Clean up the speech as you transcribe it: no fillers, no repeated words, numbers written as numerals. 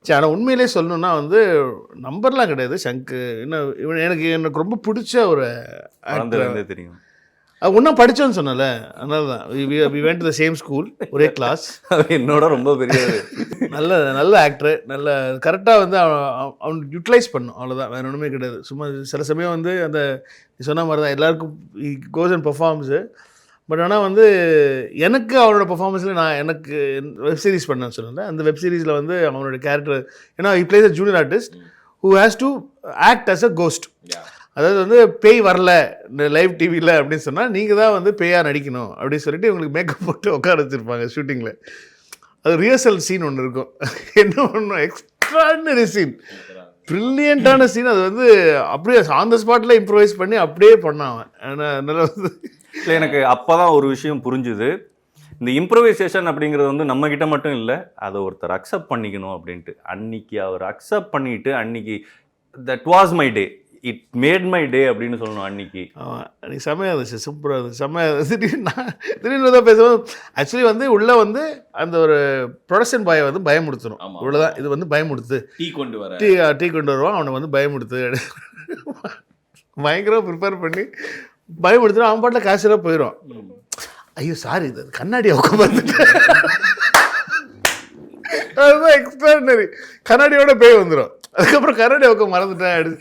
சரி, ஆனால் உண்மையிலே சொல்லணும்னா வந்து நம்பர்லாம் கிடையாது சங்கு. இன்னும் எனக்கு ரொம்ப பிடிச்ச ஒரு ஆக்டர். தெரியும். ஒன்றும் படித்தோன்னு சொன்னல, அதனால தான் we went to the same school, ஒரே கிளாஸ். என்னோட ரொம்ப பெரிய நல்ல ஆக்டர், நல்ல கரெக்டாக வந்து அவன் யூட்டிலைஸ் பண்ணும், அவ்வளோதான், வேறு ஒன்றுமே கிடையாது. சும்மா சில சமயம் வந்து அந்த சொன்ன மாதிரி தான் எல்லாருக்கும் கோஸ் அண்ட் பர்ஃபார்மன்ஸு. பட் ஆனால் வந்து எனக்கு அவனோட பர்ஃபார்மன்ஸில் எனக்கு வெப் சீரிஸ் பண்ணேன்னு சொன்னேன். அந்த வெப் சீரிஸில் வந்து அவனோட கேரக்டர், ஏன்னா he plays a junior artist who has to act as a ghost. அதாவது வந்து பேய் வரல இந்த லைவ் டிவியில் அப்படின்னு சொன்னால் நீங்கள் தான் வந்து பேயாக நடிக்கணும் அப்படின்னு சொல்லிட்டு இவங்களுக்கு மேக்கப் போட்டு உட்கார வச்சுருப்பாங்க ஷூட்டிங்கில். அது ரிஹர்சல் சீன் ஒன்று இருக்கும். என்ன ஒன்று எக்ஸ்ட்ராடினரி சீன், ப்ரில்லியண்ட்டான சீன். அது வந்து அப்படியே ஆன் த ஸ்பாட்டில் இம்ப்ரூவைஸ் பண்ணி அப்படியே பண்ணான். அதனால் வந்து இல்லை, எனக்கு அப்போ தான் ஒரு விஷயம் புரிஞ்சுது. இந்த இம்ப்ரூவைசேஷன் அப்படிங்கிறது வந்து நம்மக்கிட்ட மட்டும் இல்லை, அதை ஒருத்தர் அக்செப்ட் பண்ணிக்கணும் அப்படின்ட்டு. அன்னைக்கு அவர் அக்செப்ட் பண்ணிட்டு அன்னைக்கு that was my day, it made my day அப்படின்னு சொல்லணும். அன்னைக்கு அன்றைக்கி செம்மையாக இருந்துச்சு, சூப்பராக இருந்துச்சு, செம்மையாக. திடீர்னு தான் பேசுவோம். ஆக்சுவலி வந்து உள்ளே வந்து அந்த ஒரு ப்ரொடக்ஷன் பாயை வந்து பயமுடுத்தணும், இவ்வளோதான். இது வந்து பயமுடுத்து டீ கொண்டு வருவான், அவனை வந்து பயமுடுத்து பயங்கரமாக ப்ரிப்பேர் பண்ணி பயமுடுத்துடும். அவன் பாட்டில் கேஷுவலாக போயிடும். ஐயோ சாரி, இது கண்ணாடியை உட்காந்துட்டு அதுதான் எக்ஸ்ட்ராடினரி. கண்ணாடியோட பேய் வந்துடும். அதுக்கப்புறம் கண்ணாடி உட்க மறந்துட்டேன்.